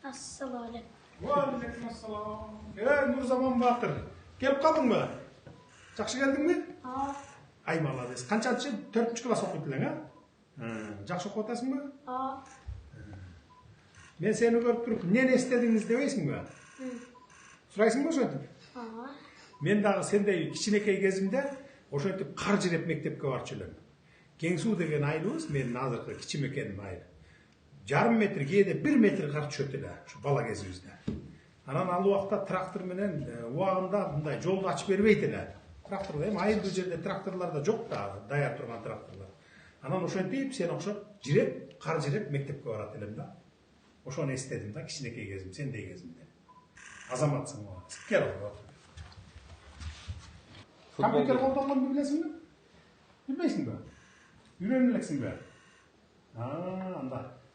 Assalamualaikum. Waalaikumsalam. Nurzaman Батыр. Келіп қалдың ба? Жақсы келдің бе? Ай, молодец. Қаншаншы? 4-ші класс оқиды ең, а? Жақсы оқып отырсың ба? Мен сені көріп тұрып, нені істедіңіз демейсің ба? Сұрайсың ба ошентип? Мен дағы сендей кичинекей кезимде ошентип кар жиреп мектепке барып жүрөм. Кеңсуу деген айылыбыз, менин азыркы кичимекеним айыл. Жарым метр, кээде 1 метр кар түшөт эле, ушу бала кезибизде. Анан ал убакта трактор менен убагында мындай жолду ачып бербейт эле. Трактор эми айылдуу жерде тракторлор да жок да, даяр турган тракторлор. Анан ошентип сен окшоп жиреп, кар жиреп мектепке барат элем да. Ошону эстедим да кичинекей кезим, сендей кезимде. Азаматсың го. Кел го. Компьютер колдонгонду билесиңби? Билбейсиң ба? Үйрөнө элексиң ба?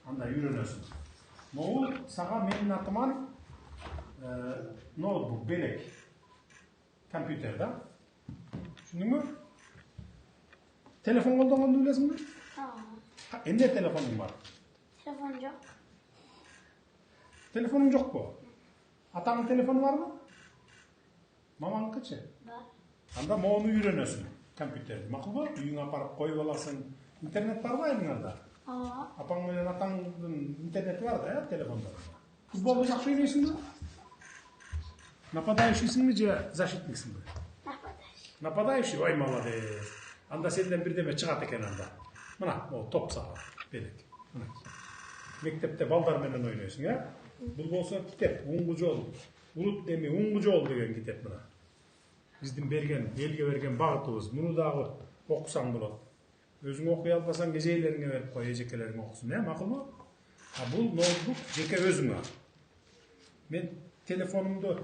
Анда үйрөнөсүң. Могул сага менин атыман ноутбук белек. Компьютер да. Түшүндүңбү? Телефон колдонгонду билесиңби? Эмне телефонуң бар? Telefon yok. Telefonun жок го? Атаңдын телефону барбы? Мамаңыкычы? Бар. Анда моуну үйрөнөсүң, компьютерди. Макулбу? Үйүңө апарып коюп аласың. Интернет барбы айылыңарда? Апаң менен атаңдын интернети бар да, телефонда. Футболду жакшы ойнойсуңбу? Нападающийсиңби же защитниксиңби? Нападающий. Нападающий? Ой, молодец. Анда сенден бирдеме чыгат экен анда. Мына, могу топ сага белек. Мына. Мектепте балдар менен ойнойсуң, э? Бул болсо китеп, уңгу жол. Улут деми уңгу жол деген китеп мына. Биздин берген, элге берген багытыбыз. Муну дагы окусаң болот. Өзүң окуй албасаң эжейлериңе берип кой, эжекелериң окусун, макулбу? Бул ноутбук жеке өзүңө. Мен телефонду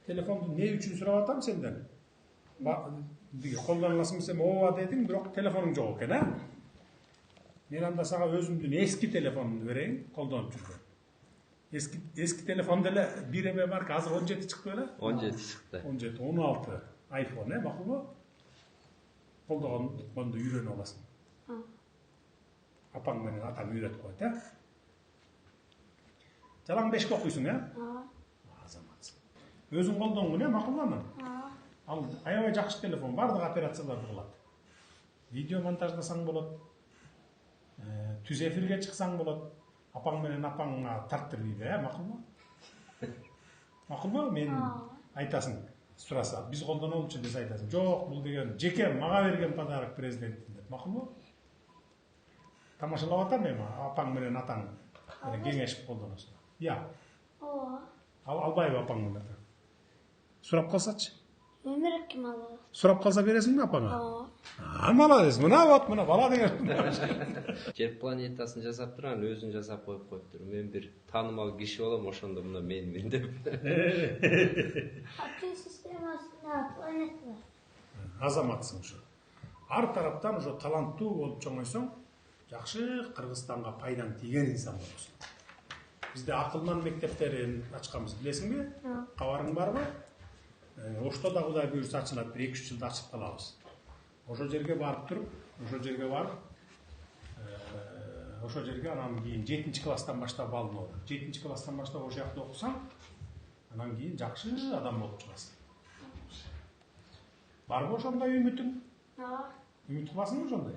не үчүн сурап атам сенден? Колдонасың десем, ооба дедиң, бирок телефонуң жок экен, а? Мен анда сага өзүмдүн эски телефонумду берейин, колдонуп жүргөн. Эски телефондо эле бир эме бар, азыр 17 чыкты беле? 17 чыкты. 17, 16 iPhone, макулбу? Колдонгонду үйрөнүп аласың. Апаң менен атаң үйрөтүп коет, э? Жалаң бешке окуйсуң, э? Азаматсың. Өзүң колдонгон, макулбу? Ал аябай жакшы телефон, бардык операцияларды кылат. Видео монтаждасаң болот. Түз эфирге чыксаң болот. Апаң менен апаңа тарттыр дейби, макулбу? Макулбу? Мен айтасың, сураса, биз колдонолучу десе айтасың. Жок, бул деген жеке мага берген подарок президенттин деп, макулбу? Тамашалап атам эми, апаң менен атаң кеңешип колдоносуң. Я. Албайбы апаң менен атаң? Сурап калсачы? Өмүрөк ким алабы? Сурап калса бересиңби апаңа? Молодец, мына бала деген. Жер планетасын жасап турган, өзүн жасап коюп коюптур. Мен бир таанымал киши болом, ошондо мына менмин деп. Ачуу системасында планета бар. Азаматсың ушу. Ар тараптан ошо таланттуу болуп чоңойсоң, жакшы Кыргызстанга пайдаң тийген инсан болосуң. Бизде акылман мектептерин ачканбыз, билесиңби? Кабарың барбы? Ошто да Кудай буйрса ачылат, 1-2 жылда ачып калабыз. Ошо жерге барып туруп, ошо жерге анан кийин 7-чи класстан баштап алынып, 7-чи класстан баштап ошол жакта окусаң, анан кийин жакшы адам болуп чыгасың. Барбы ошондой үмүтүң? Үмүт кыласыңбы ошондой?